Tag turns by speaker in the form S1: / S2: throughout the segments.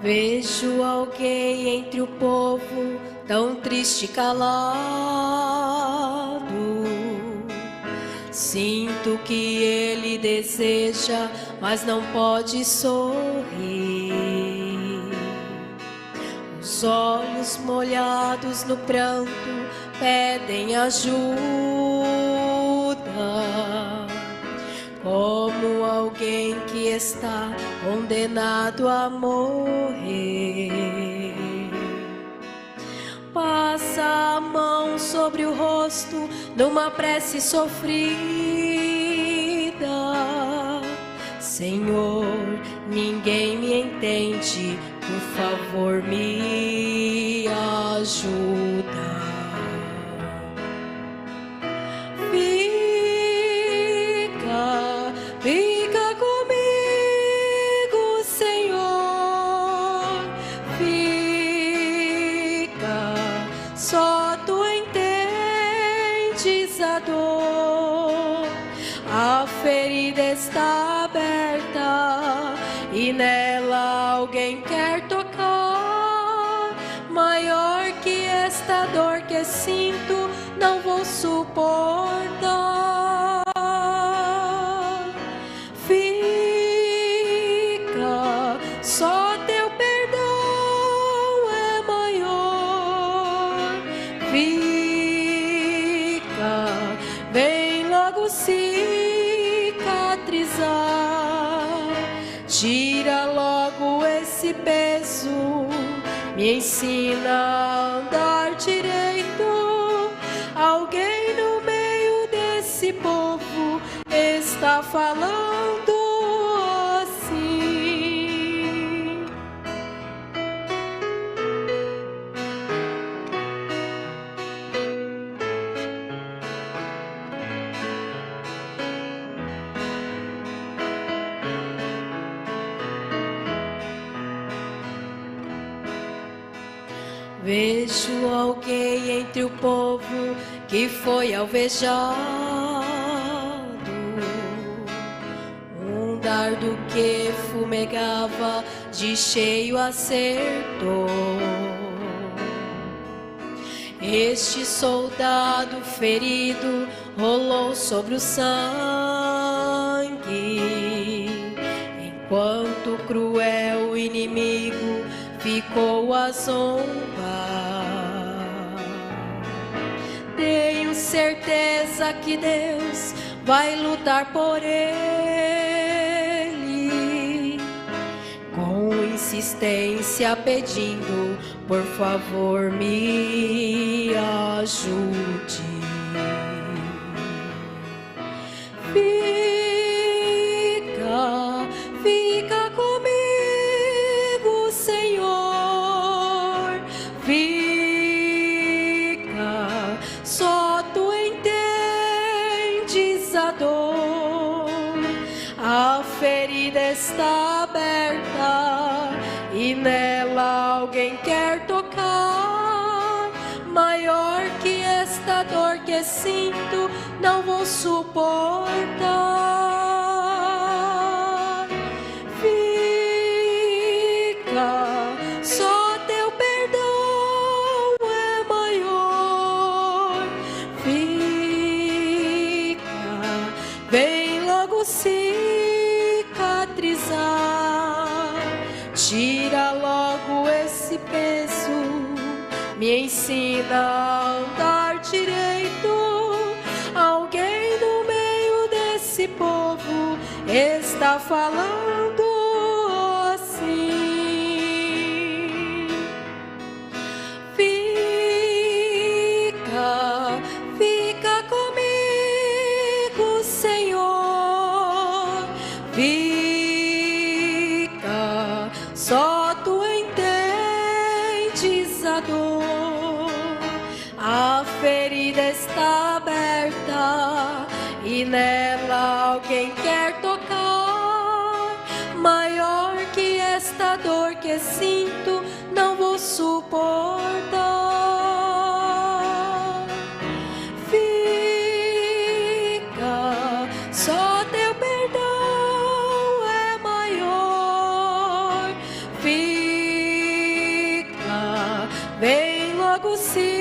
S1: Vejo alguém entre o povo tão triste e calado. Sinto que ele deseja, mas não pode sorrir. Os olhos molhados no pranto pedem ajuda, como alguém que está condenado a morrer. Passa a mão sobre o rosto numa prece sofrida. Senhor, ninguém me entende, por favor me ajuda. Fica comigo, Senhor, fica, só tu entendes a dor. A ferida está aberta e nela alguém quer tocar. Maior que esta dor que sinto, não vou suportar. Só teu perdão é maior. Fica, vem logo cicatrizar. Tira logo esse peso, me ensina a andar direito. Alguém no meio desse povo está falando. Vejo alguém entre o povo que foi alvejado. Um dardo que fumegava de cheio acertou. Este soldado ferido rolou sobre o sangue, enquanto o cruel inimigo ficou a zombar. Tenho certeza que Deus vai lutar por ele, com insistência pedindo, por favor me ajude. Fica comigo, Senhor, fica, só tu entendes a dor. A ferida está aberta e nela alguém quer tocar. Maior que esta dor que sinto, não vou suportar. Só teu perdão é maior. Fica, vem logo cicatrizar. Tira logo esse peso, me ensina a andar direito. Alguém no meio desse povo está falando assim. Fica comigo, Senhor, fica, só tu entendes a dor. A ferida está aberta e nela alguém quer tocar. Maior que esta dor que sinto, não vou suportar. Só teu perdão é maior. Fica, vem logo cicatrizar.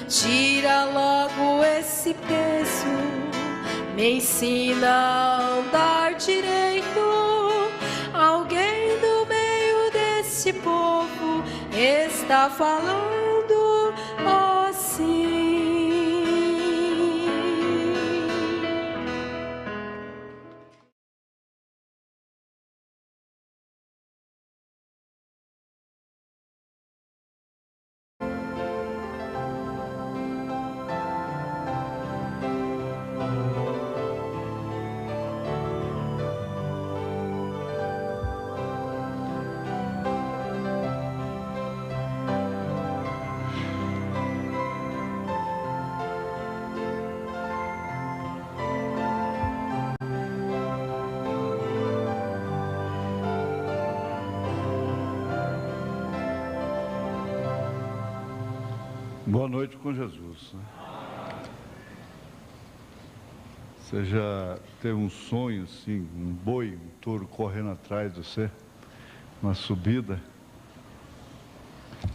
S1: Tira logo esse peso, me ensina a andar direito. Alguém do meio desse povo está falando assim.
S2: Boa noite com Jesus. Você já teve um sonho assim, um boi, um touro correndo atrás de você, uma subida,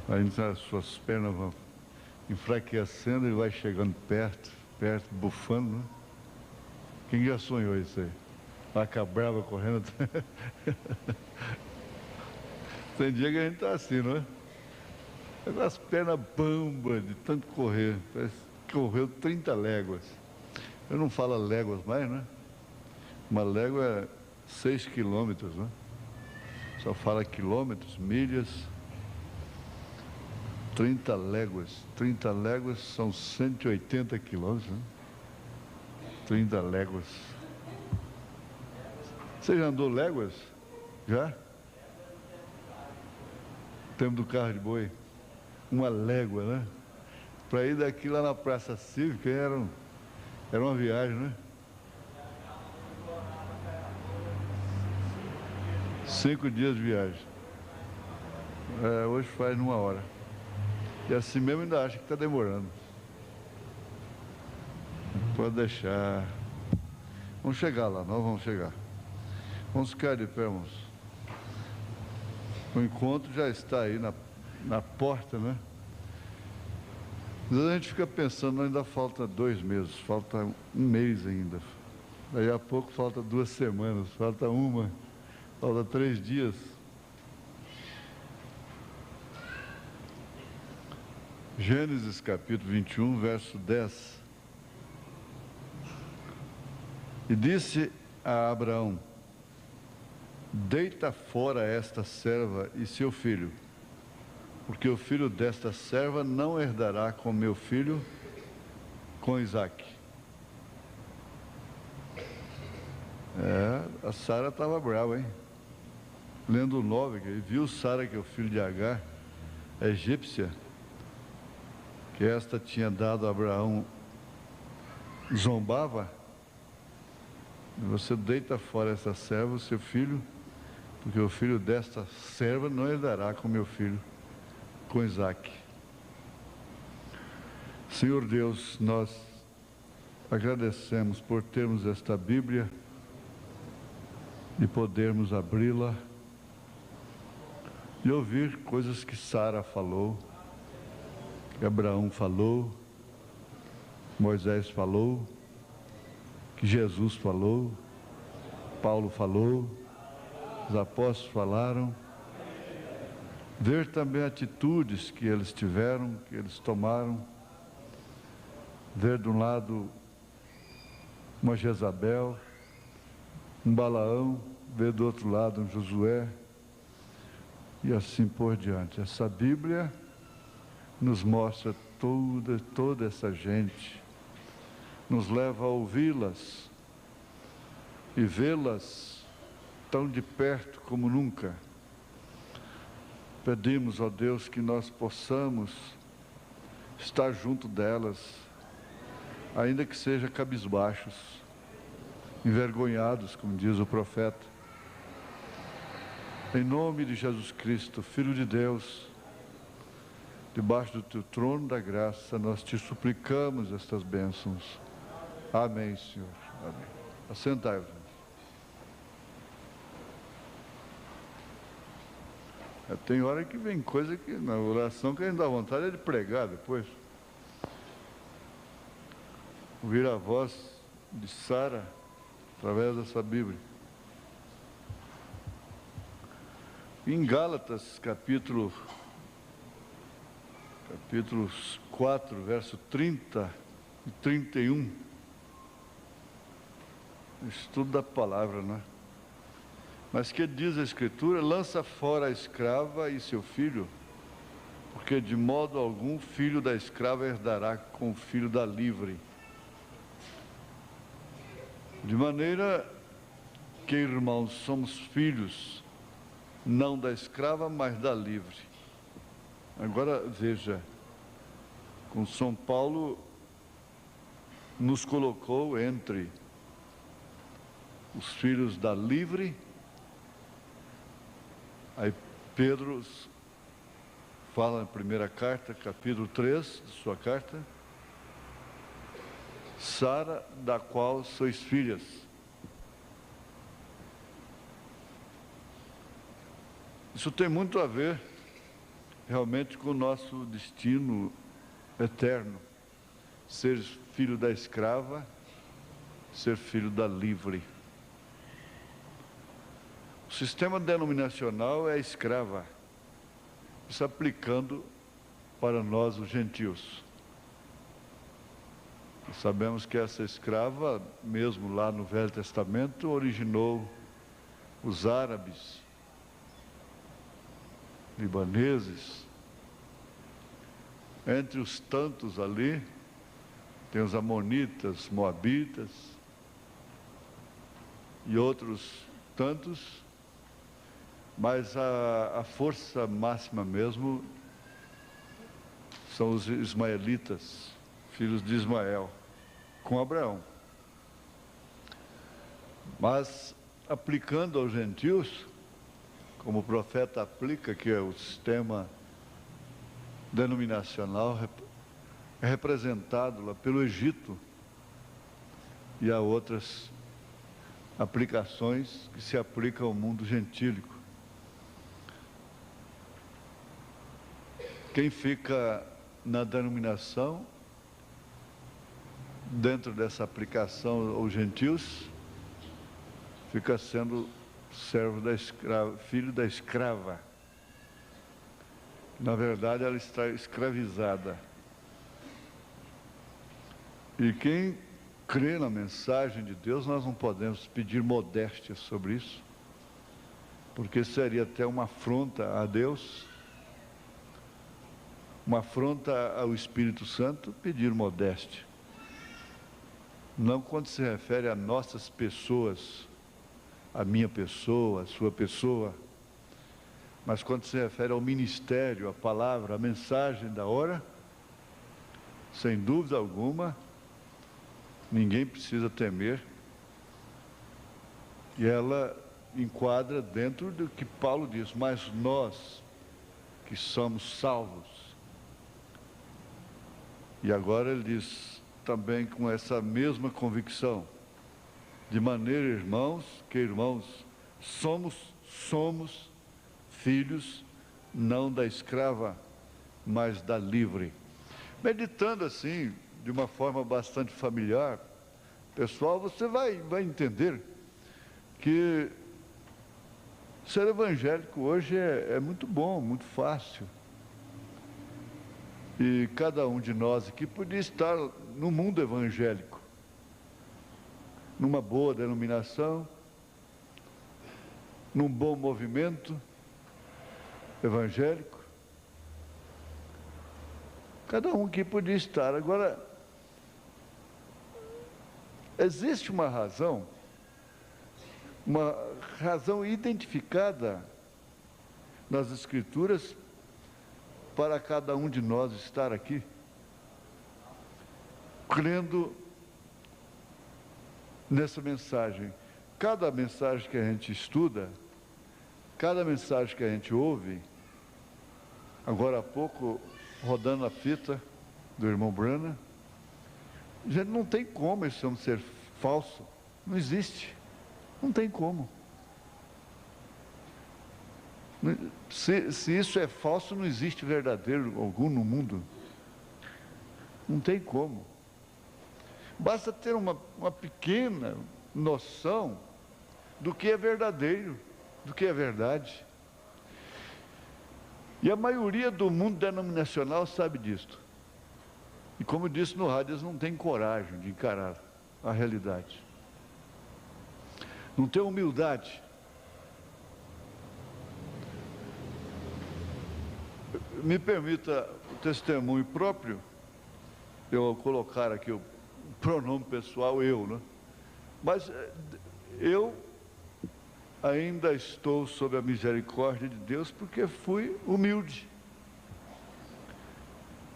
S2: aí as suas pernas vão enfraquecendo e vai chegando perto, bufando, né? Quem já sonhou isso aí? Vaca brava correndo atrás. Tem dia que a gente tá assim, não é? As pernas bambas de tanto correr, parece que correu 30 léguas. Eu não falo léguas mais, né? Uma légua é 6 quilômetros, né? Só fala quilômetros, milhas. 30 léguas. 30 léguas são 180 quilômetros, né? 30 léguas. Você já andou léguas? Já? Tempo do carro de boi. Uma légua, né? Para ir daqui lá na Praça Cívica era uma viagem, né? 5 dias de viagem. Hoje faz numa hora. E assim mesmo ainda acha que está demorando. Pode deixar. Vamos chegar lá, nós vamos chegar. Vamos ficar de pé, irmãos. O encontro já está aí na porta, né? Às vezes a gente fica pensando, ainda falta 2 meses, falta 1 mês ainda. Daí a pouco falta 2 semanas, falta 1, falta 3 dias. Gênesis capítulo 21, verso 10. E disse a Abraão: deita fora esta serva e seu filho, porque o filho desta serva não herdará com meu filho, com Isaque. A Sara estava brava, hein? Lendo o 9, que viu Sara, que é o filho de Agar, a egípcia, que esta tinha dado a Abraão, zombava. Você deita fora essa serva, o seu filho, porque o filho desta serva não herdará com meu filho, com Isaque. Senhor Deus, nós agradecemos por termos esta Bíblia e podermos abri-la e ouvir coisas que Sara falou, que Abraão falou, Moisés falou, que Jesus falou, Paulo falou, os apóstolos falaram. Ver também atitudes que eles tiveram, que eles tomaram. Ver de um lado uma Jezabel, um Balaão, ver do outro lado um Josué, e assim por diante. Essa Bíblia nos mostra toda essa gente, nos leva a ouvi-las e vê-las tão de perto como nunca. Pedimos, ó Deus, que nós possamos estar junto delas, ainda que seja cabisbaixos, envergonhados, como diz o profeta. Em nome de Jesus Cristo, Filho de Deus, debaixo do teu trono da graça, nós te suplicamos estas bênçãos. Amém, Senhor. Amém. Assentai-vos. Tem hora que vem coisa que na oração que a gente dá vontade é de pregar depois. Ouvir a voz de Sara através dessa Bíblia. Em Gálatas, capítulo 4, verso 30 e 31, estudo da palavra, não é? Mas que diz a Escritura: lança fora a escrava e seu filho, porque de modo algum filho da escrava herdará com o filho da livre. De maneira que, irmãos, somos filhos, não da escrava, mas da livre. Agora veja, com São Paulo nos colocou entre os filhos da livre. Aí Pedro fala na primeira carta, capítulo 3 de sua carta: Sara, da qual sois filhas. Isso tem muito a ver realmente com o nosso destino eterno: ser filho da escrava, ser filho da livre. O sistema denominacional é escrava, isso aplicando para nós, os gentios. Nós sabemos que essa escrava, mesmo lá no Velho Testamento, originou os árabes, libaneses. Entre os tantos ali, tem os amonitas, moabitas e outros tantos. Mas a força máxima mesmo são os ismaelitas, filhos de Ismael, com Abraão. Mas aplicando aos gentios, como o profeta aplica, que é o sistema denominacional é representado lá pelo Egito, e há outras aplicações que se aplicam ao mundo gentílico. Quem fica na denominação, dentro dessa aplicação aos gentios, fica sendo servo da escrava, filho da escrava. Na verdade, ela está escravizada. E quem crê na mensagem de Deus, nós não podemos pedir modéstia sobre isso, porque seria até uma afronta a Deus, uma afronta ao Espírito Santo, pedir modéstia. Não quando se refere a nossas pessoas, a minha pessoa, a sua pessoa, mas quando se refere ao ministério, à palavra, à mensagem da hora, sem dúvida alguma, ninguém precisa temer. E ela enquadra dentro do que Paulo diz: mas nós que somos salvos. E agora ele diz também com essa mesma convicção: de maneira, irmãos, que irmãos, somos filhos, não da escrava, mas da livre. Meditando assim, de uma forma bastante familiar, pessoal, você vai entender que ser evangélico hoje é muito bom, muito fácil. E cada um de nós aqui podia estar no mundo evangélico, numa boa denominação, num bom movimento evangélico. Cada um aqui podia estar. Agora, existe uma razão identificada nas Escrituras para cada um de nós estar aqui, crendo nessa mensagem. Cada mensagem que a gente estuda, cada mensagem que a gente ouve, agora há pouco, rodando a fita do irmão Brana, gente, não tem como esse homem ser falso, não existe, não tem como. Se isso é falso, não existe verdadeiro algum no mundo. Não tem como. Basta ter uma pequena noção do que é verdadeiro, do que é verdade. E a maioria do mundo denominacional sabe disso. E como eu disse no rádio, eles não têm coragem de encarar a realidade. Não têm humildade. Me permita o testemunho próprio, eu colocar aqui o pronome pessoal, eu, né? Mas eu ainda estou sob a misericórdia de Deus porque fui humilde.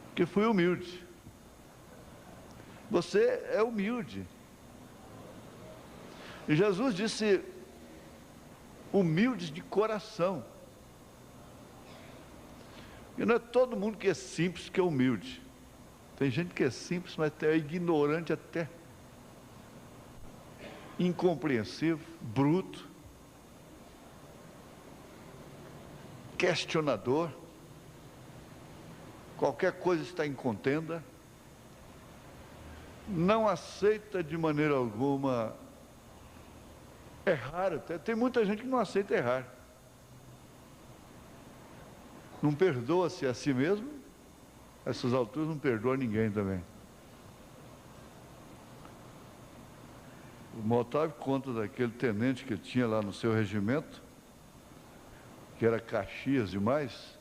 S2: Porque fui humilde. Você é humilde. E Jesus disse, humildes de coração. E não é todo mundo que é simples que é humilde. Tem gente que é simples, mas é ignorante até. Incompreensivo, bruto, questionador. Qualquer coisa está em contenda. Não aceita de maneira alguma errar até. Tem muita gente que não aceita errar. Não perdoa-se a si mesmo. Essas alturas não perdoa ninguém também. O Motávio conta daquele tenente que tinha lá no seu regimento, que era Caxias demais,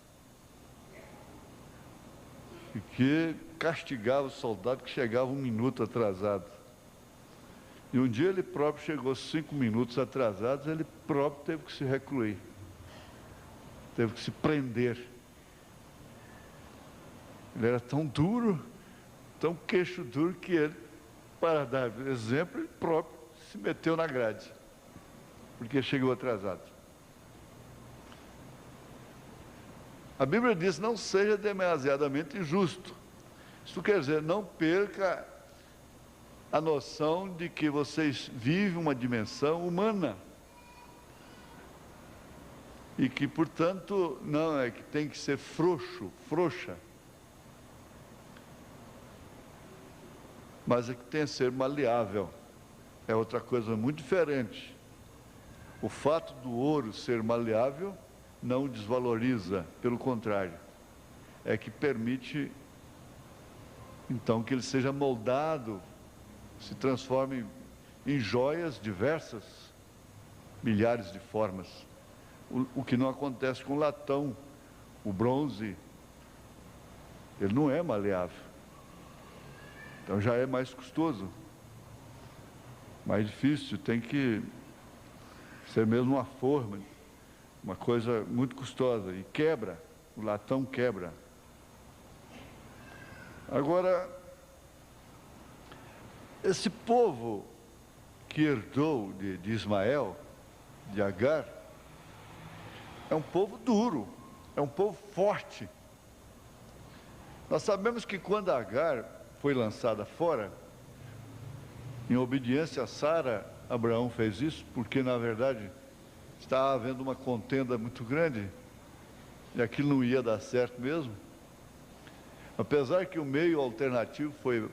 S2: e que castigava o soldado que chegava 1 minuto atrasado. E um dia ele próprio chegou 5 minutos atrasados, ele próprio teve que se recluir, teve que se prender. Ele era tão duro, tão queixo duro, que ele, para dar exemplo, ele próprio se meteu na grade, porque chegou atrasado. A Bíblia diz, não seja demasiadamente injusto. Isso quer dizer, não perca a noção de que vocês vivem uma dimensão humana. E que, portanto, não é que tem que ser frouxo, frouxa. Mas é que tem que ser maleável. É outra coisa muito diferente. O fato do ouro ser maleável não o desvaloriza, pelo contrário, é que permite, então, que ele seja moldado, se transforme em joias diversas, milhares de formas. O que não acontece com o latão, o bronze, ele não é maleável. Então já é mais custoso, mais difícil, tem que ser mesmo uma forma, uma coisa muito custosa, e quebra, o latão quebra. Agora, esse povo que herdou de Ismael, de Agar, é um povo duro, é um povo forte. Nós sabemos que quando Agar foi lançada fora, em obediência a Sara, Abraão fez isso, porque na verdade estava havendo uma contenda muito grande, e aquilo não ia dar certo mesmo. Apesar que o meio alternativo foi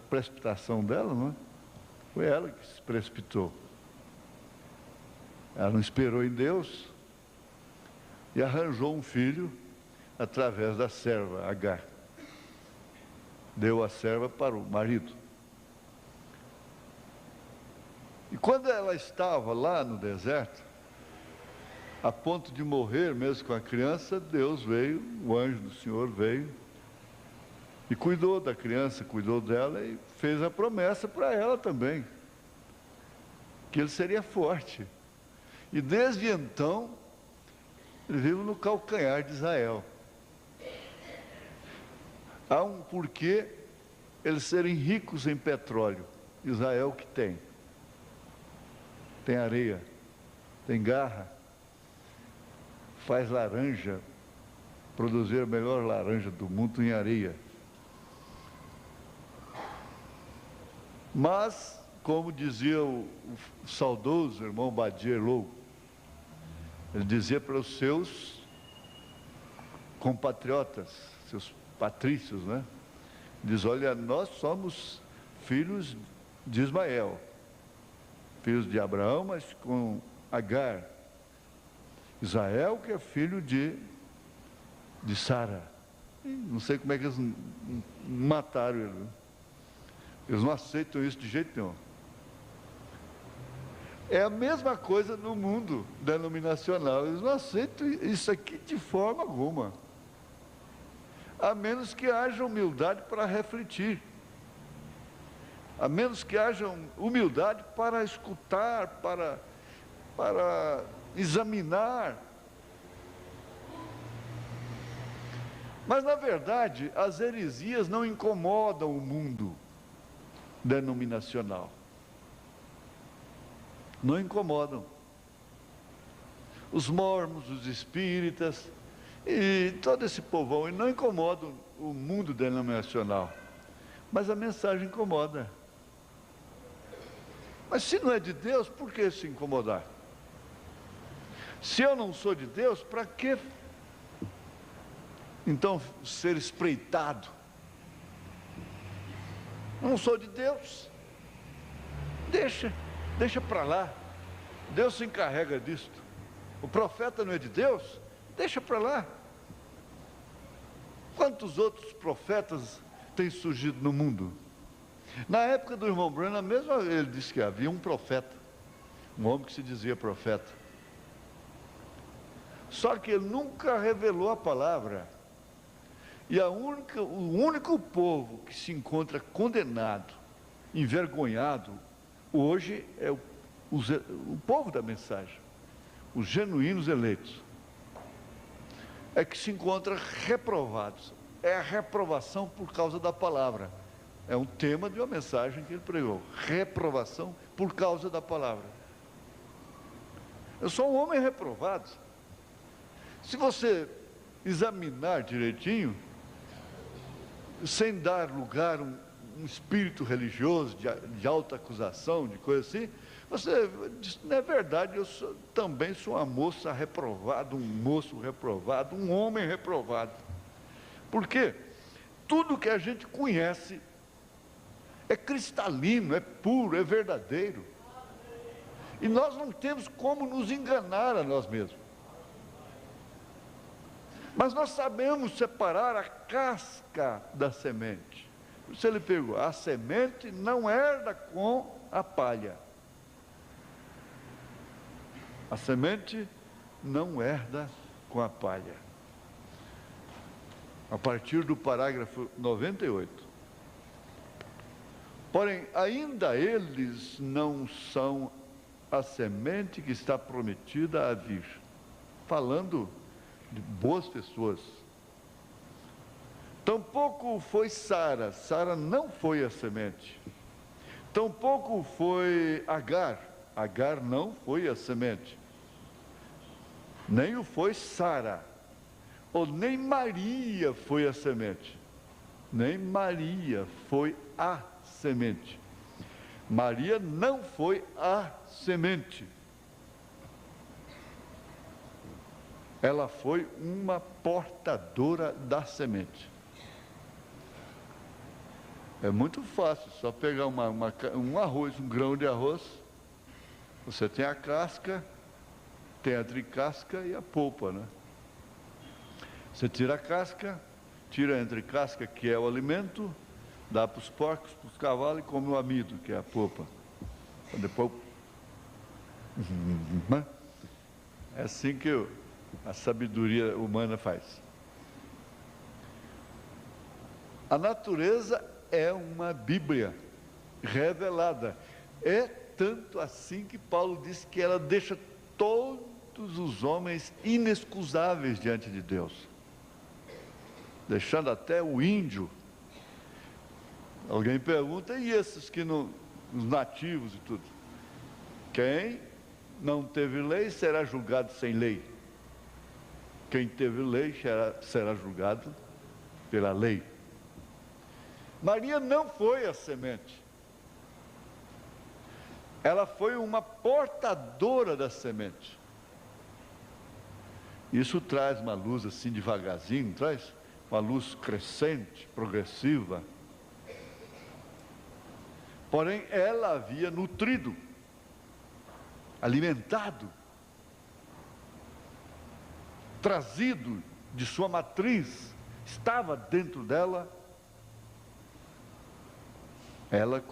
S2: precipitação dela, não é? Foi ela que se precipitou. Ela não esperou em Deus e arranjou um filho através da serva, Agar. Deu a serva para o marido. E quando ela estava lá no deserto, a ponto de morrer mesmo com a criança, Deus veio, o anjo do Senhor veio e cuidou da criança, cuidou dela e fez a promessa para ela também, que ele seria forte. E desde então, ele vive no calcanhar de Israel. Há um porquê eles serem ricos em petróleo. Israel que tem areia, tem garra, faz laranja, produzir a melhor laranja do mundo em areia. Mas, como dizia o saudoso irmão Badier Lou, Ele dizia para os seus compatriotas, seus patrícios, né? Diz: olha, nós somos filhos de Ismael, filhos de Abraão, mas com Agar. Israel, que é filho de Sara. Não sei como é que eles mataram ele. Eles não aceitam isso de jeito nenhum. É a mesma coisa no mundo denominacional. Eles não aceitam isso aqui de forma alguma. A menos que haja humildade para refletir. A menos que haja humildade para escutar, para examinar. Mas, na verdade, as heresias não incomodam o mundo denominacional. Não incomodam. Os mormons, os espíritas e todo esse povão não incomodam o mundo denominacional. Mas a mensagem incomoda. Mas se não é de Deus, por que se incomodar? Se eu não sou de Deus, para que então ser espreitado? Eu não sou de Deus. Deixa para lá. Deus se encarrega disso. O profeta não é de Deus? Deixa para lá. Quantos outros profetas têm surgido no mundo? Na época do irmão Branham mesmo, ele disse que havia um profeta, um homem que se dizia profeta. Só que ele nunca revelou a palavra. E o único povo que se encontra condenado, envergonhado, hoje é o povo da mensagem, os genuínos eleitos, é que se encontra reprovados. É a reprovação por causa da palavra. É um tema de uma mensagem que ele pregou. Reprovação por causa da palavra. Eu sou um homem reprovado. Se você examinar direitinho, sem dar lugar a um espírito religioso de alta acusação, de coisa assim, você diz: não é verdade, também sou uma moça reprovada, um moço reprovado, um homem reprovado. Por quê? Tudo que a gente conhece é cristalino, é puro, é verdadeiro. E nós não temos como nos enganar a nós mesmos. Mas nós sabemos separar a casca da semente. Se ele pegou, a semente não herda com a palha. A semente não herda com a palha. A partir do parágrafo 98. Porém, ainda eles não são a semente que está prometida a vir. Falando de boas pessoas. Tampouco foi Sara. Sara não foi a semente. Tampouco foi Agar. Agar não foi a semente. Nem o foi Sara. Ou nem Maria foi a semente. Nem Maria foi a semente. Maria não foi a semente. Ela foi uma portadora da semente. É muito fácil, só pegar um arroz, um grão de arroz. Você tem a casca, tem a tricasca e a polpa, né? Você tira a casca, tira a entrecasca, que é o alimento, dá para os porcos, para os cavalos, e come o amido, que é a polpa. Depois, é assim que a sabedoria humana faz. A natureza é uma Bíblia revelada. É tanto assim que Paulo diz que ela deixa todos os homens inexcusáveis diante de Deus, deixando até o índio. Alguém pergunta: e esses que não, os nativos e tudo? Quem não teve lei será julgado sem lei. Quem teve lei será julgado pela lei. Maria não foi a semente. Ela foi uma portadora da semente. Isso traz uma luz assim devagarzinho, traz uma luz crescente, progressiva. Porém, ela havia nutrido, alimentado, trazido de sua matriz, estava dentro dela, ela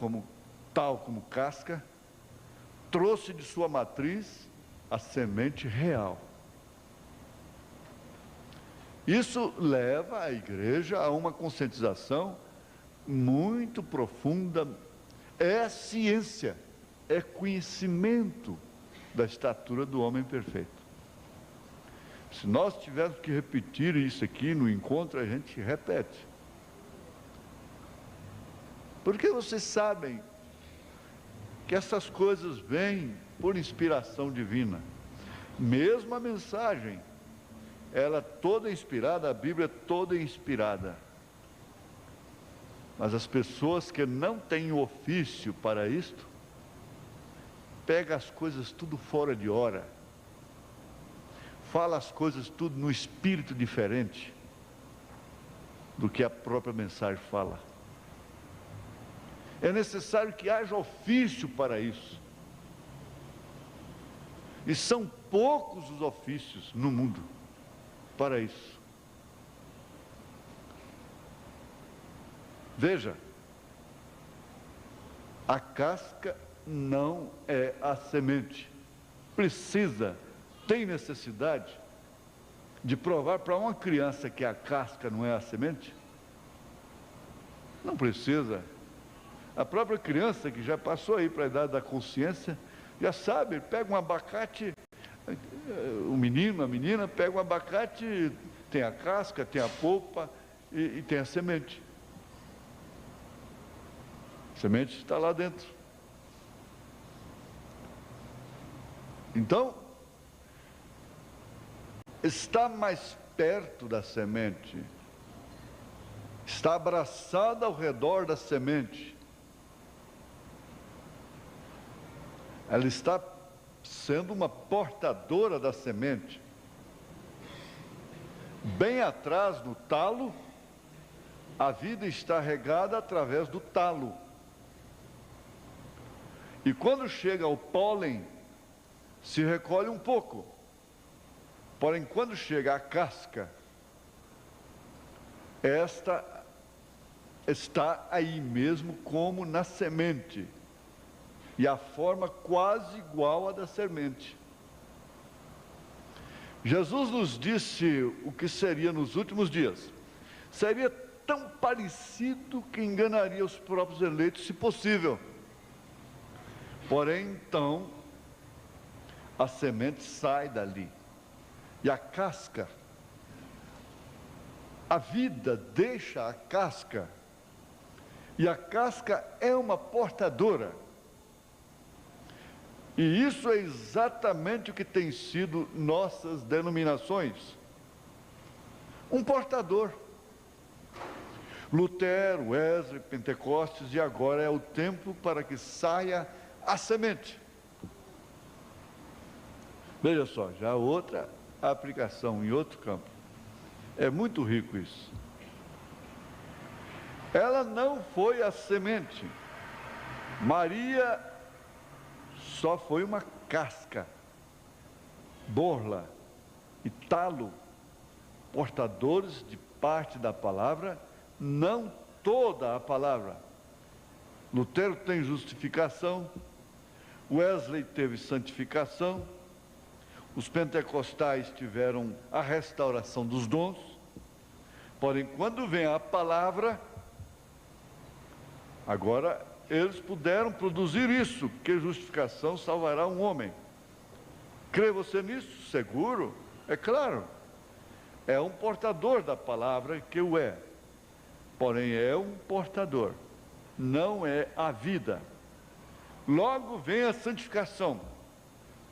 S2: tal como casca, trouxe de sua matriz a semente real. Isso leva a igreja a uma conscientização muito profunda. É ciência, é conhecimento da estatura do homem perfeito. Se nós tivermos que repetir isso aqui no encontro, a gente repete. Porque vocês sabem que essas coisas vêm por inspiração divina. Mesmo a mensagem, ela toda inspirada, a Bíblia toda inspirada. Mas as pessoas que não têm ofício para isto, pegam as coisas tudo fora de hora, fala as coisas tudo no espírito diferente do que a própria mensagem fala. É necessário que haja ofício para isso. E são poucos os ofícios no mundo para isso. Veja, a casca não é a semente. Tem necessidade de provar para uma criança que a casca não é a semente? Não precisa. A própria criança que já passou aí para a idade da consciência, já sabe, pega um abacate, o menino, a menina, pega um abacate, tem a casca, tem a polpa e tem a semente. A semente está lá dentro. Então, está mais perto da semente, está abraçada ao redor da semente. Ela está sendo uma portadora da semente. Bem atrás do talo, a vida está regada através do talo. E quando chega ao pólen, se recolhe um pouco. Porém, quando chega à casca, esta está aí mesmo como na semente. E a forma quase igual à da semente. Jesus nos disse o que seria nos últimos dias. Seria tão parecido que enganaria os próprios eleitos, se possível. Porém, então, a semente sai dali. E a casca, a vida deixa a casca. E a casca é uma portadora. E isso é exatamente o que tem sido nossas denominações. Um portador. Lutero, Wesley, Pentecostes, e agora é o tempo para que saia a semente. Veja só, já outra aplicação em outro campo. É muito rico isso. Ela não foi a semente. Maria só foi uma casca, borla e talo, portadores de parte da palavra, não toda a palavra. Lutero tem justificação, Wesley teve santificação, os pentecostais tiveram a restauração dos dons. Porém, quando vem a palavra, agora eles puderam produzir isso, que justificação salvará um homem. Crê você nisso? Seguro? É claro. É um portador da palavra que o é. Porém, é um portador. Não é a vida. Logo vem a santificação.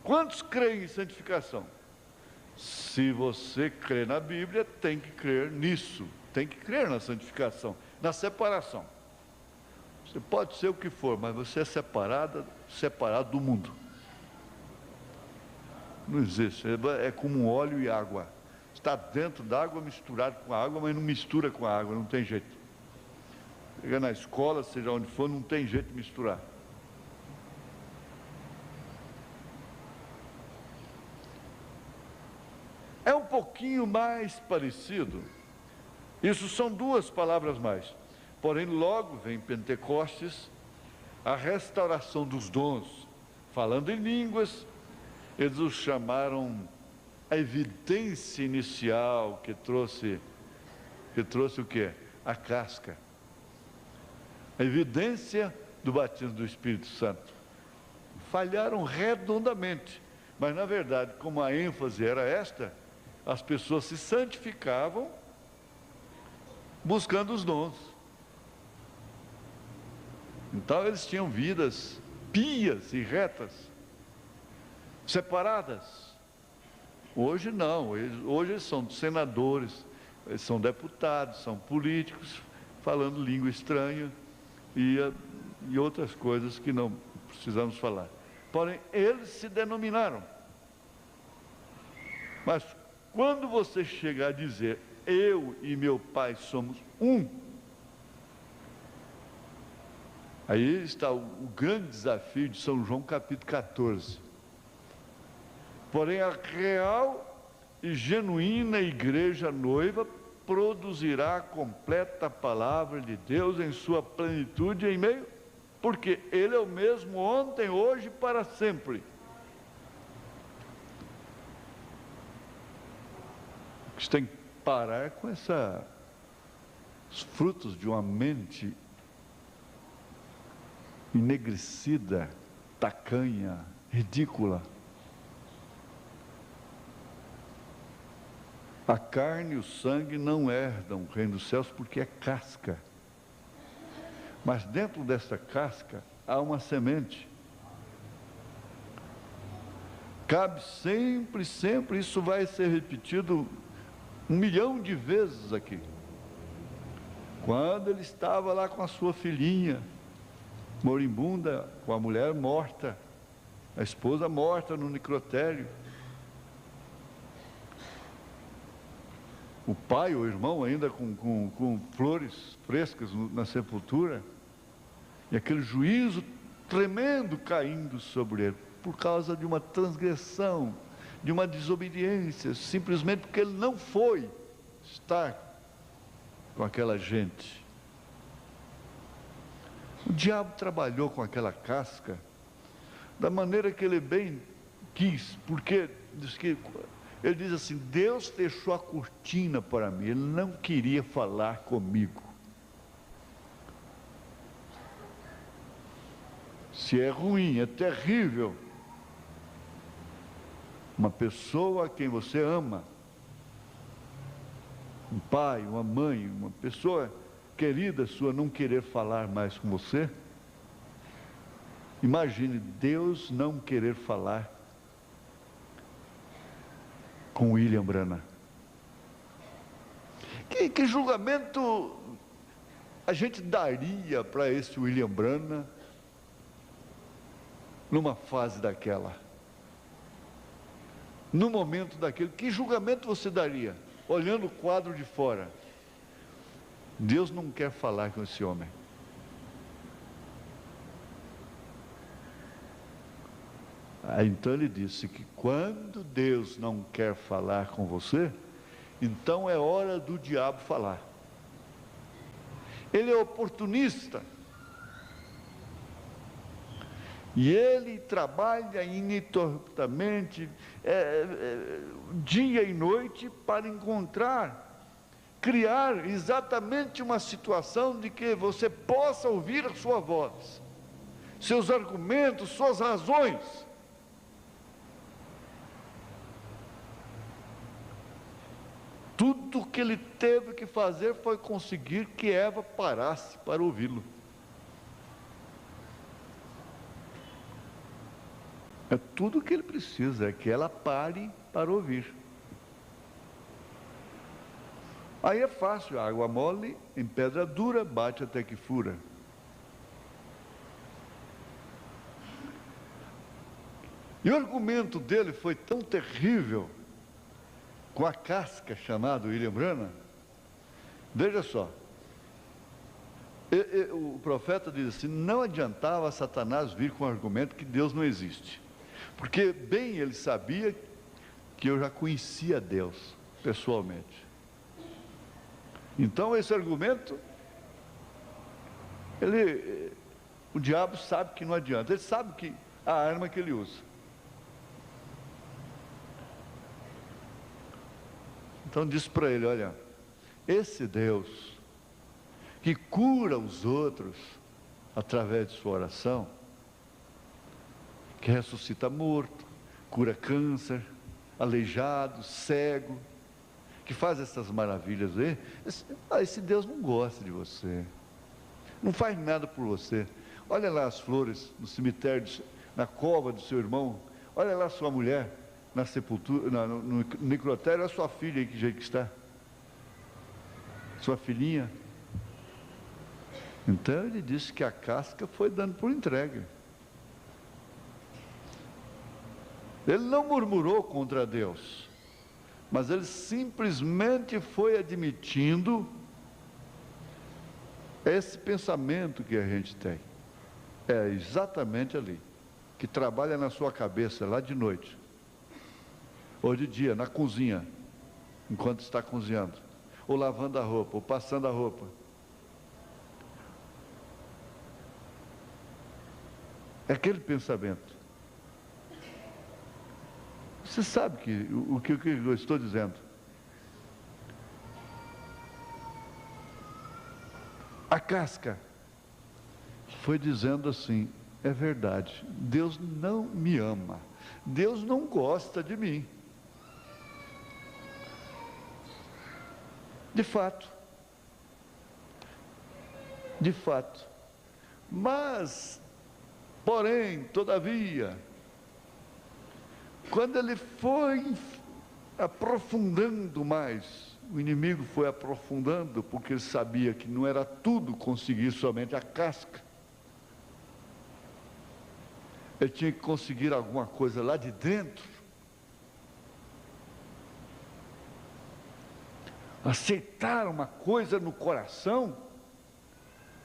S2: Quantos creem em santificação? Se você crê na Bíblia, tem que crer nisso. Tem que crer na santificação, na separação. Você pode ser o que for, mas você é separado do mundo. Não existe. É como óleo e água. Está dentro da água, misturado com a água, mas não mistura com a água, não tem jeito. Chega na escola, seja onde for, não tem jeito de misturar. É um pouquinho mais parecido. Isso são duas palavras mais. Porém, logo vem Pentecostes, a restauração dos dons. Falando em línguas, eles os chamaram a evidência inicial que trouxe o quê? A casca. A evidência do batismo do Espírito Santo. Falharam redondamente, mas na verdade, como a ênfase era esta, as pessoas se santificavam buscando os dons. Então eles tinham vidas pias e retas, separadas. Hoje não, hoje eles são senadores, eles são deputados, são políticos, falando língua estranha e outras coisas que não precisamos falar. Porém, eles se denominaram. Mas quando você chegar a dizer, eu e meu Pai somos um, aí está o grande desafio de São João capítulo 14. Porém, a real e genuína igreja noiva produzirá a completa palavra de Deus em sua plenitude em meio, porque Ele é o mesmo ontem, hoje e para sempre. Você tem que parar com os frutos de uma mente enegrecida, tacanha, ridícula. A carne e o sangue não herdam o reino dos céus porque é casca. Mas dentro dessa casca há uma semente. Cabe sempre, isso vai ser repetido 1 milhão de vezes aqui. Quando ele estava lá com a sua filhinha, moribunda, com a mulher morta, a esposa morta no necrotério, o pai, o irmão ainda com flores frescas na sepultura, e aquele juízo tremendo caindo sobre ele, por causa de uma transgressão, de uma desobediência, simplesmente porque ele não foi estar com aquela gente. O diabo trabalhou com aquela casca da maneira que ele bem quis, porque ele diz assim, Deus fechou a cortina para mim, Ele não queria falar comigo. Se é ruim, é terrível, uma pessoa a quem você ama, um pai, uma mãe, uma pessoa querida sua não querer falar mais com você, imagine Deus não querer falar com William Branham. Que julgamento a gente daria para esse William Branham numa fase daquela? No momento daquele, que julgamento você daria? Olhando o quadro de fora. Deus não quer falar com esse homem. Aí então ele disse que quando Deus não quer falar com você, então é hora do diabo falar. Ele é oportunista. E ele trabalha ininterruptamente, dia e noite, para criar exatamente uma situação de que você possa ouvir a sua voz, seus argumentos, suas razões. Tudo o que ele teve que fazer foi conseguir que Eva parasse para ouvi-lo. É tudo o que ele precisa, é que ela pare para ouvir. Aí é fácil, água mole em pedra dura, bate até que fura. E o argumento dele foi tão terrível, com a casca chamada William Branham. Veja só, o profeta diz assim: não adiantava Satanás vir com o argumento que Deus não existe, porque bem ele sabia que eu já conhecia Deus pessoalmente. Então esse argumento, o diabo sabe que não adianta, ele sabe que a arma que ele usa. Então disse para ele: olha, esse Deus que cura os outros através de sua oração, que ressuscita morto, cura câncer, aleijado, cego, que faz essas maravilhas aí, esse Deus não gosta de você, não faz nada por você. Olha lá as flores no cemitério, na cova do seu irmão, olha lá a sua mulher na sepultura, no necrotério, olha a sua filha aí, que jeito que está, sua filhinha. Então ele disse que a casca foi dando por entregue. Ele não murmurou contra Deus, mas ele simplesmente foi admitindo esse pensamento que a gente tem. É exatamente ali, que trabalha na sua cabeça lá de noite, ou de dia, na cozinha, enquanto está cozinhando, ou lavando a roupa, ou passando a roupa. É aquele pensamento. Você sabe o que eu estou dizendo. A casca foi dizendo assim: é verdade, Deus não me ama, Deus não gosta de mim. De fato, mas, porém, todavia, quando ele foi aprofundando mais, o inimigo foi aprofundando, porque ele sabia que não era tudo conseguir somente a casca, ele tinha que conseguir alguma coisa lá de dentro. Aceitar uma coisa no coração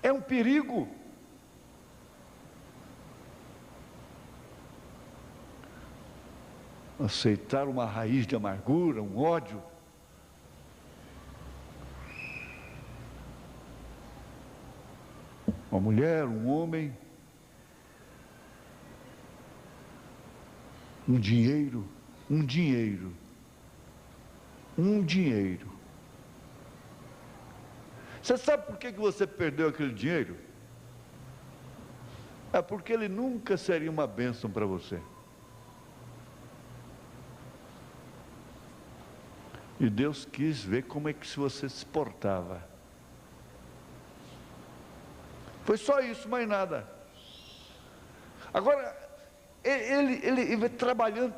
S2: é um perigo. Aceitar uma raiz de amargura, um ódio, uma mulher, um homem, um dinheiro. Você sabe por que você perdeu aquele dinheiro? É porque ele nunca seria uma bênção para você. E Deus quis ver como é que você se portava. Foi só isso, mais nada. Agora, ele vai trabalhando,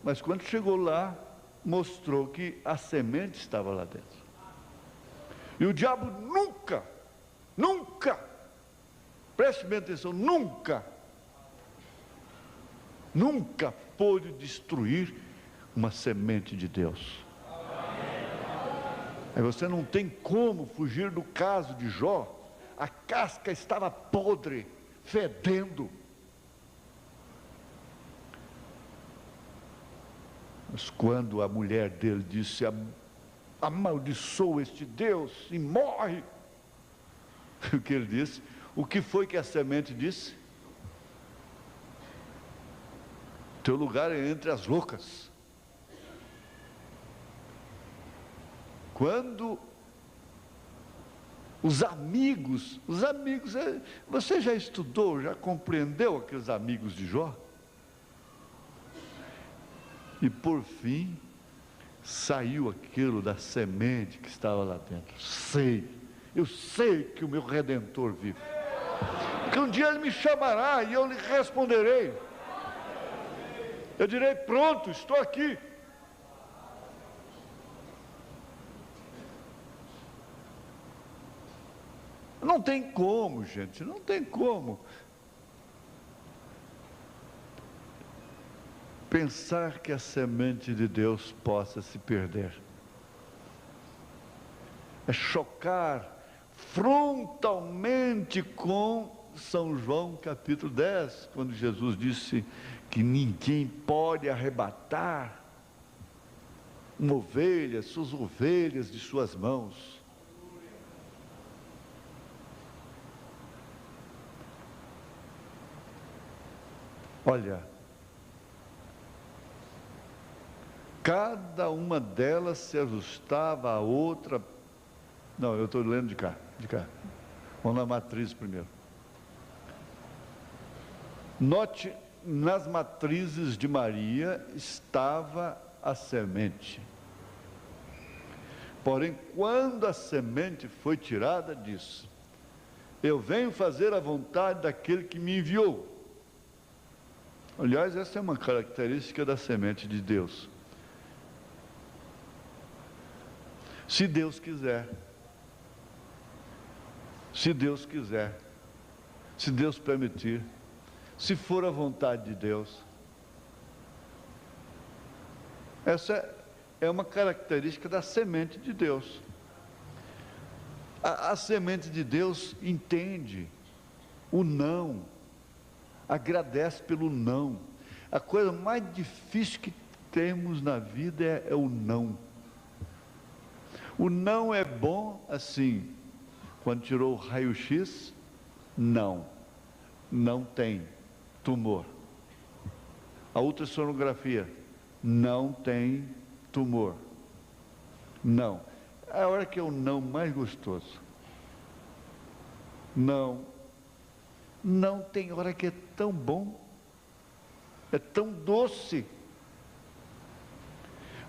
S2: mas quando chegou lá, mostrou que a semente estava lá dentro. E o diabo nunca, preste bem atenção, nunca pôde destruir uma semente de Deus. Aí você não tem como fugir do caso de Jó. A casca estava podre, fedendo. Mas quando a mulher dele disse: amaldiçoa este Deus e morre, o que ele disse? O que foi que a semente disse? Teu lugar é entre as loucas. Quando os amigos, você já estudou, já compreendeu aqueles amigos de Jó? E por fim, saiu aquilo da semente que estava lá dentro. Eu sei que o meu Redentor vive, porque um dia ele me chamará e eu lhe responderei. Eu direi: pronto, estou aqui. Não tem como, gente, não tem como. pensar que a semente de Deus possa se perder. É chocar frontalmente com São João capítulo 10, quando Jesus disse que ninguém pode arrebatar uma ovelha, suas ovelhas de suas mãos. Olha, cada uma delas se ajustava à outra. Não, eu estou lendo de cá. Vamos na matriz primeiro. Note, nas matrizes de Maria estava a semente. Porém, quando a semente foi tirada, disse: eu venho fazer a vontade daquele que me enviou. Aliás, essa é uma característica da semente de Deus. Se Deus quiser, se Deus quiser, se Deus permitir, se for a vontade de Deus. Essa é uma característica da semente de Deus. A semente de Deus entende o não, agradece pelo não. A coisa mais difícil que temos na vida é o não. O não é bom assim. Quando tirou o raio-x, não tem tumor. A ultrassonografia, não tem tumor. Não. É a hora que é o não mais gostoso. Não tem hora que é tão bom, é tão doce.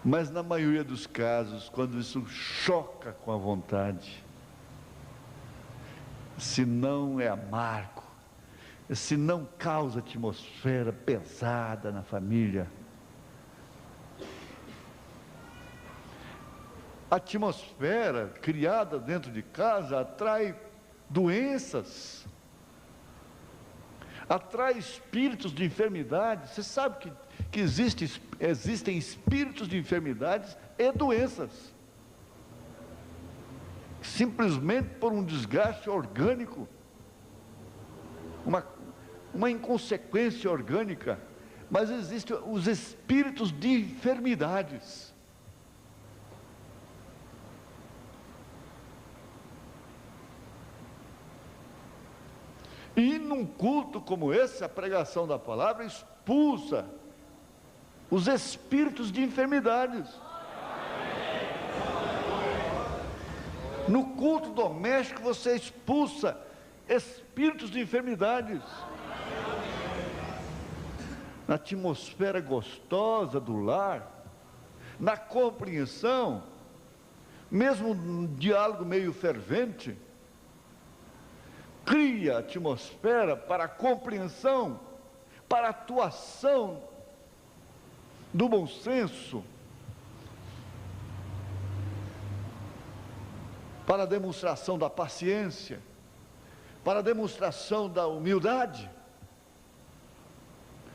S2: Mas na maioria dos casos, quando isso choca com a vontade, se não é amargo, se não causa atmosfera pesada na família, a atmosfera criada dentro de casa atrai doenças, atrai espíritos de enfermidade. Você sabe que existem espíritos de enfermidades e doenças, simplesmente por um desgaste orgânico, uma inconsequência orgânica. Mas existem os espíritos de enfermidades. E num culto como esse, a pregação da palavra expulsa os espíritos de enfermidades. No culto doméstico você expulsa espíritos de enfermidades. Na atmosfera gostosa do lar, na compreensão, mesmo num diálogo meio fervente, cria atmosfera para a compreensão, para a atuação do bom senso, para a demonstração da paciência, para a demonstração da humildade,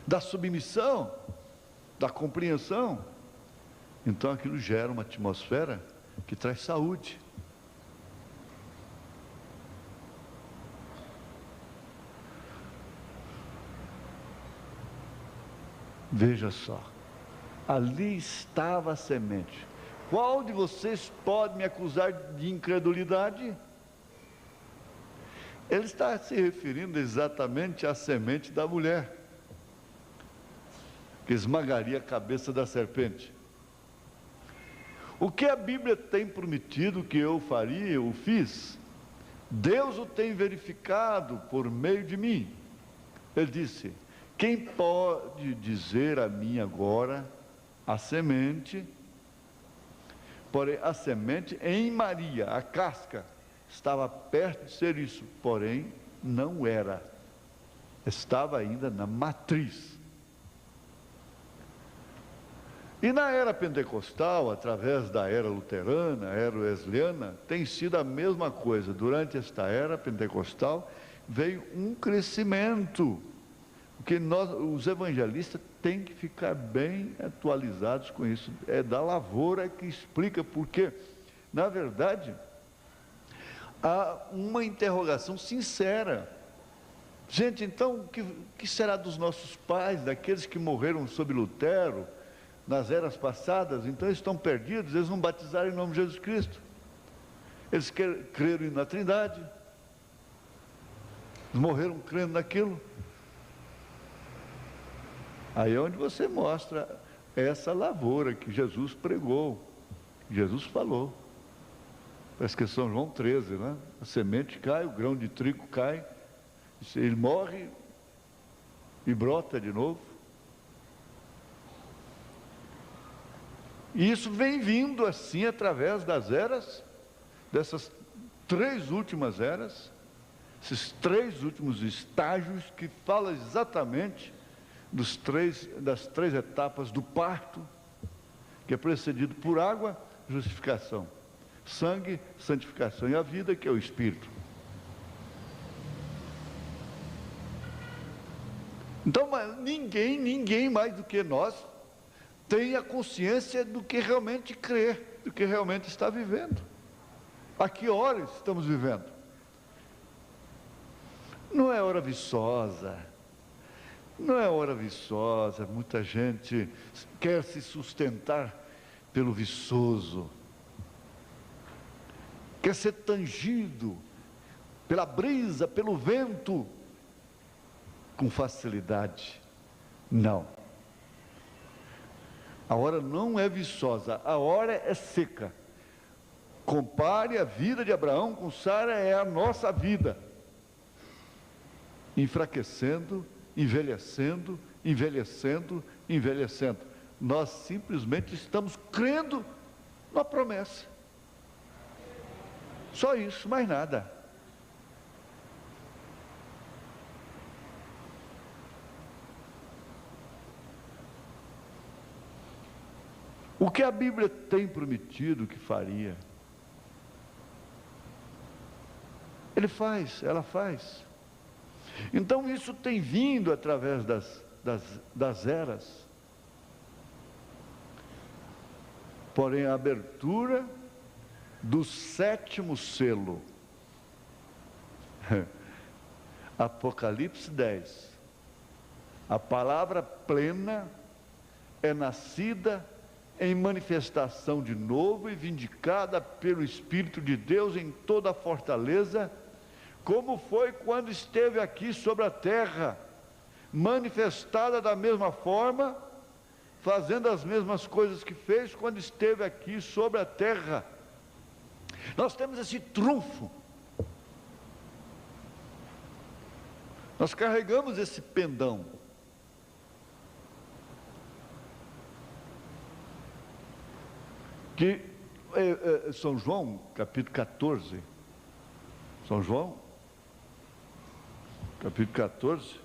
S2: da submissão, da compreensão. Então aquilo gera uma atmosfera que traz saúde. Veja só, ali estava a semente. Qual de vocês pode me acusar de incredulidade? Ele está se referindo exatamente à semente da mulher, que esmagaria a cabeça da serpente. O que a Bíblia tem prometido que eu faria, eu fiz. Deus o tem verificado por meio de mim. Ele disse: quem pode dizer a mim agora a semente? Porém, a semente em Maria, a casca, estava perto de ser isso, porém não era. Estava ainda na matriz. E na era pentecostal, através da era luterana, era wesleyana, tem sido a mesma coisa. Durante esta era pentecostal, veio um crescimento, porque os evangelistas têm que ficar bem atualizados com isso. É da lavoura que explica, porque, na verdade, há uma interrogação sincera. Gente, então, o que será dos nossos pais, daqueles que morreram sob Lutero, nas eras passadas? Então eles estão perdidos, eles não batizaram em nome de Jesus Cristo. Eles creram na Trindade, eles morreram crendo naquilo. Aí é onde você mostra essa lavoura que Jesus pregou, que Jesus falou. Parece que é São João 13, né? A semente cai, o grão de trigo cai, ele morre e brota de novo. E isso vem vindo assim através das eras, dessas 3 últimas eras, esses 3 últimos estágios que falam exatamente das 3 etapas do parto, que é precedido por água, justificação, sangue, santificação, e a vida, que é o Espírito. Então, ninguém mais do que nós tem a consciência do que realmente crê, do que realmente está vivendo. A que horas estamos vivendo? Não é hora viçosa, não é hora viçosa. Muita gente quer se sustentar pelo viçoso, quer ser tangido pela brisa, pelo vento, com facilidade. Não. A hora não é viçosa, a hora é seca. Compare a vida de Abraão com Sara, é a nossa vida. Enfraquecendo, envelhecendo, envelhecendo, envelhecendo. Nós simplesmente estamos crendo na promessa. Só isso, mais nada. O que a Bíblia tem prometido que faria, Ele faz, ela faz. Então isso tem vindo através das eras. Porém, a abertura do 7º selo, Apocalipse 10, a palavra plena é nascida em manifestação de novo e vindicada pelo Espírito de Deus em toda a fortaleza, como foi quando esteve aqui sobre a terra, manifestada da mesma forma, fazendo as mesmas coisas que fez quando esteve aqui sobre a terra. Nós temos esse trunfo, nós carregamos esse pendão. Que São João, capítulo 14, São João, capítulo 14,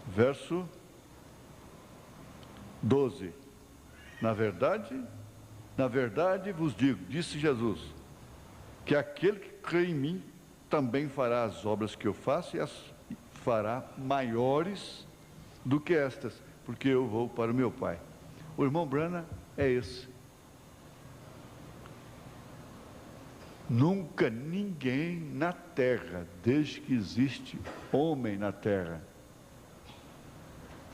S2: verso 12. Na verdade vos digo, disse Jesus, que aquele que crê em mim também fará as obras que eu faço, e as fará maiores do que estas, porque eu vou para o meu Pai. O irmão Branham é esse. Nunca ninguém na terra, desde que existe homem na terra,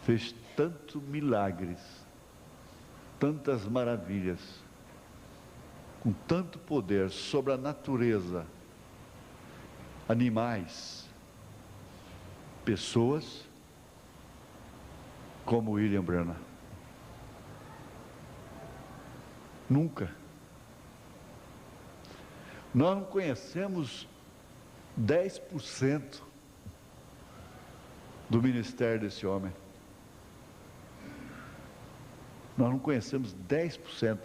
S2: fez tantos milagres, tantas maravilhas, com tanto poder sobre a natureza, animais, pessoas, como William Branham. Nunca. Nós não conhecemos 10% do ministério desse homem. Nós não conhecemos 10%.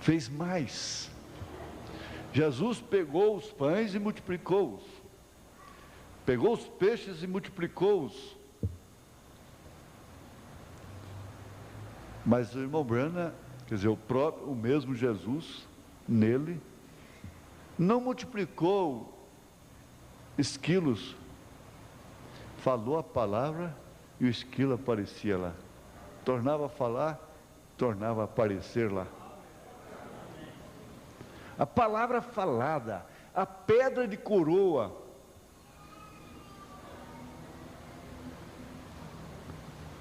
S2: Fez mais. Jesus pegou os pães e multiplicou-os. Pegou os peixes e multiplicou-os. Mas o irmão Branham, quer dizer, o mesmo Jesus, nele, não multiplicou esquilos, falou a palavra e o esquilo aparecia lá. Tornava a falar, tornava a aparecer lá. A palavra falada, a pedra de coroa.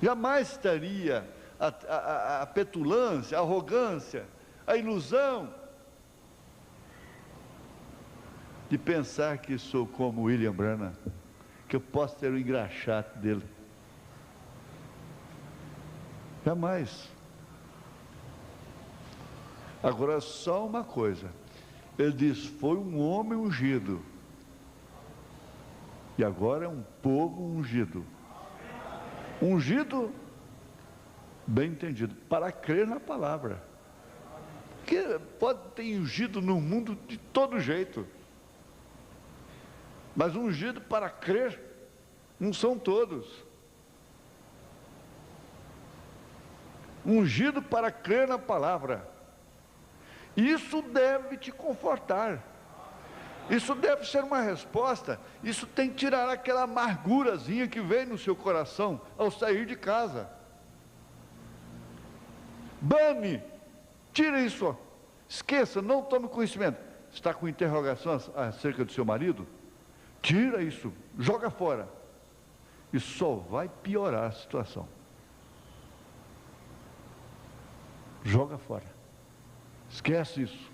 S2: Jamais estaria a petulância, a arrogância, a ilusão de pensar que sou como William Branham, que eu posso ter o engraxate dele. Jamais. Agora, só uma coisa. Ele diz, foi um homem ungido. E agora é um povo ungido. Ungido, bem entendido, para crer na palavra. Porque pode ter ungido no mundo de todo jeito. Mas ungido para crer, não são todos. Ungido para crer na palavra. Isso deve te confortar. Isso deve ser uma resposta. Isso tem que tirar aquela amargurazinha que vem no seu coração ao sair de casa. Bane, tira isso. Esqueça, não tome conhecimento. Está com interrogação acerca do seu marido? Tira isso, joga fora. E só vai piorar a situação. Joga fora. Esquece isso.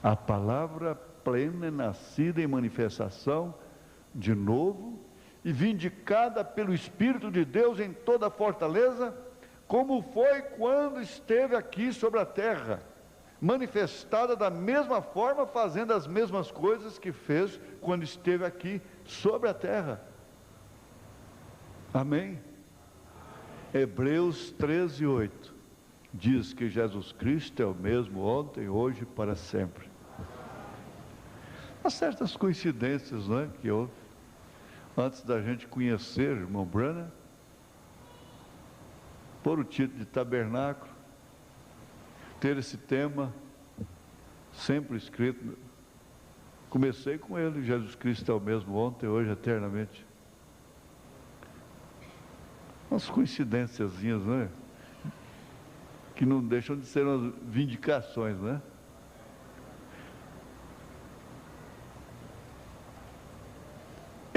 S2: A palavra plena, nascida em manifestação, de novo, e vindicada pelo Espírito de Deus em toda a fortaleza, como foi quando esteve aqui sobre a terra, manifestada da mesma forma, fazendo as mesmas coisas que fez quando esteve aqui sobre a terra. Amém? Hebreus 13:8 diz que Jesus Cristo é o mesmo ontem, hoje e para sempre. Há certas coincidências, não é, que houve antes da gente conhecer o irmão Branham, por o título de tabernáculo, ter esse tema sempre escrito. Comecei com ele, Jesus Cristo é o mesmo ontem, hoje, eternamente. Umas coincidênciazinhas, não é? Que não deixam de ser umas vindicações, não é?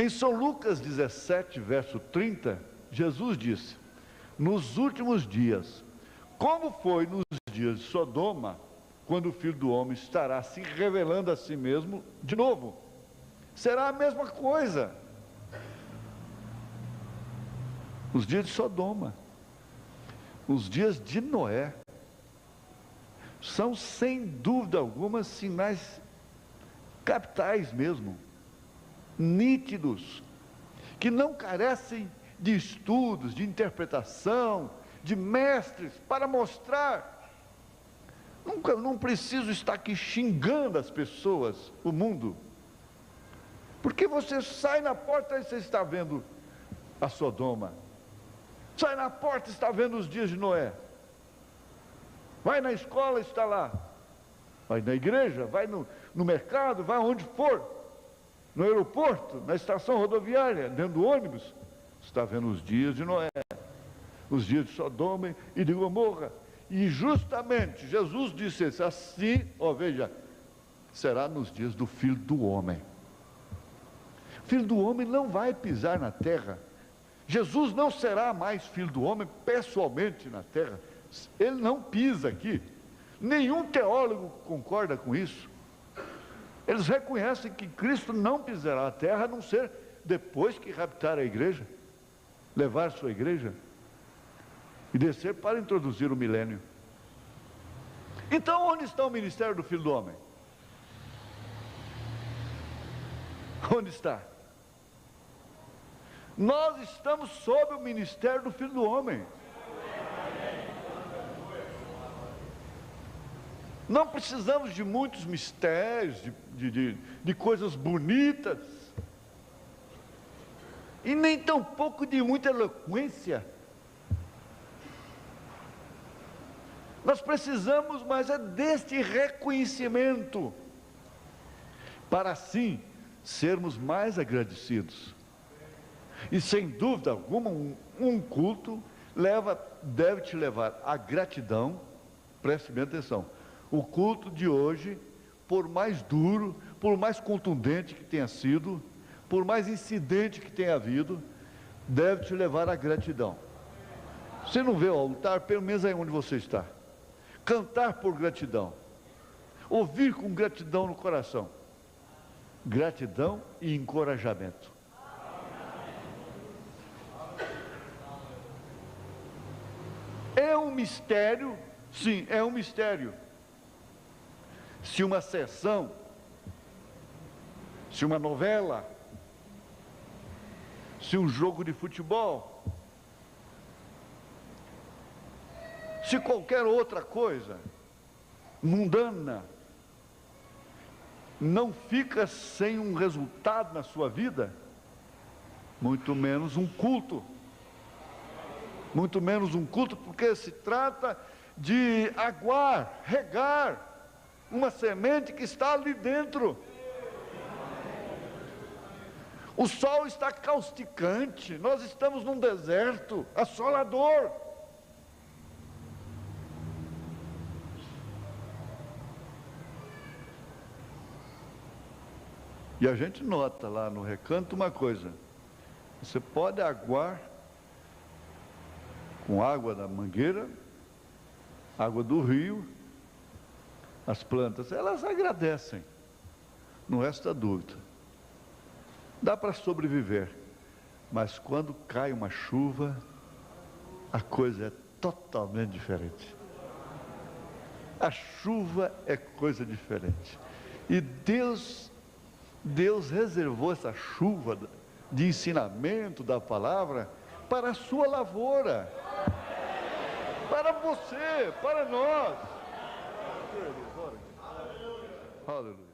S2: Em São Lucas 17, verso 30, Jesus disse, nos últimos dias, como foi nos dias de Sodoma, quando o Filho do Homem estará se revelando a si mesmo de novo, será a mesma coisa. Os dias de Sodoma, os dias de Noé, são sem dúvida alguma sinais capitais mesmo, nítidos, que não carecem de estudos, de interpretação, de mestres, para mostrar. Não preciso estar aqui xingando as pessoas, o mundo, porque você sai na porta e você está vendo a Sodoma, sai na porta e está vendo os dias de Noé, vai na escola, está lá, vai na igreja, vai no mercado, vai onde for, no aeroporto, na estação rodoviária, dentro do ônibus, está vendo os dias de Noé, os dias de Sodoma e de Gomorra. E justamente Jesus disse assim, veja, será nos dias do Filho do Homem. O Filho do Homem não vai pisar na terra. Jesus não será mais Filho do Homem pessoalmente na terra. Ele não pisa aqui. Nenhum teólogo concorda com isso. Eles reconhecem que Cristo não pisará a terra, a não ser depois que raptar a igreja, levar sua igreja e descer para introduzir o milênio. Então, onde está o ministério do Filho do Homem? Onde está? Nós estamos sob o ministério do Filho do Homem. Não precisamos de muitos mistérios, de coisas bonitas, e nem tampouco de muita eloquência. Nós precisamos, mas é deste reconhecimento, para assim sermos mais agradecidos. E sem dúvida alguma, um culto deve te levar à gratidão. Preste bem atenção. O culto de hoje, por mais duro, por mais contundente que tenha sido, por mais incidente que tenha havido, deve te levar à gratidão. Você não vê o altar, pelo menos aí onde você está. Cantar por gratidão, ouvir com gratidão no coração, gratidão e encorajamento. É um mistério, sim, é um mistério. Se uma sessão, se uma novela, se um jogo de futebol, se qualquer outra coisa mundana não fica sem um resultado na sua vida, muito menos um culto. Muito menos um culto, porque se trata de aguar, regar uma semente que está ali dentro. O sol está causticante, nós estamos num deserto assolador. E a gente nota lá no recanto uma coisa: você pode aguar com água da mangueira, água do rio, as plantas, elas agradecem, não resta dúvida. Dá para sobreviver, mas quando cai uma chuva, a coisa é totalmente diferente. A chuva é coisa diferente. E Deus reservou essa chuva de ensinamento da palavra para a sua lavoura, para você, para nós. Aleluia.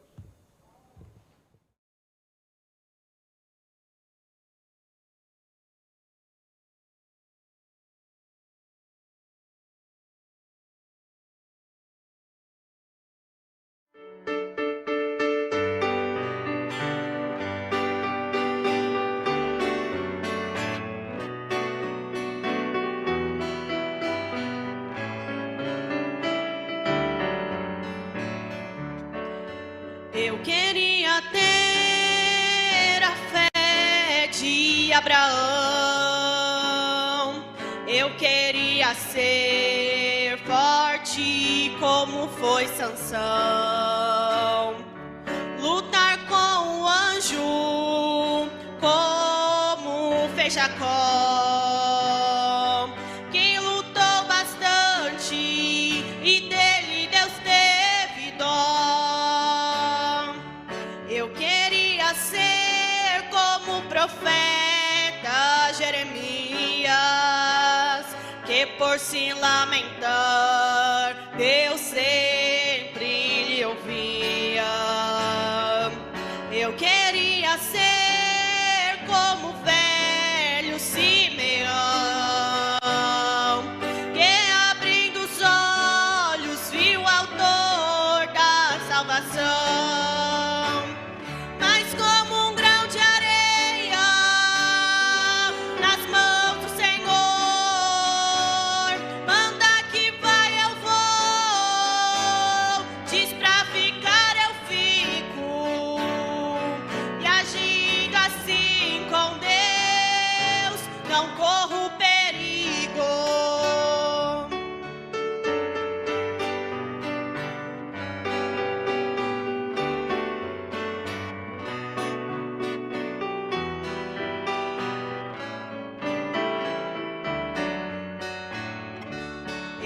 S1: Eu queria ter a fé de Abraão, eu queria ser forte como foi Sansão, lutar com o anjo como fez Jacó, que lutou bastante e dele Deus teve dó. Eu queria ser como o profeta Jeremias, que por se lamentar, Deus sempre lhe ouvia. Eu queria ser como o velho Simeão, que abrindo os olhos viu o autor da salvação.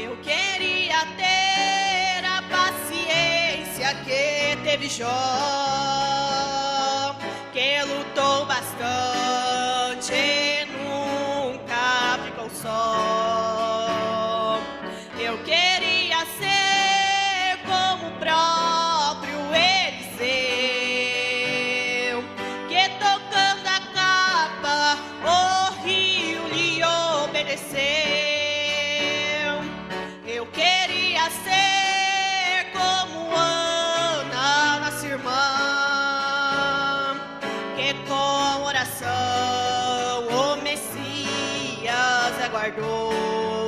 S1: Eu queria ter a paciência que teve Jó, que lutou bastante e nunca ficou só. Eu queria ser como o próprio Eliseu, que tocando a capa o rio lhe obedeceu. Eu queria coração, o Messias aguardou.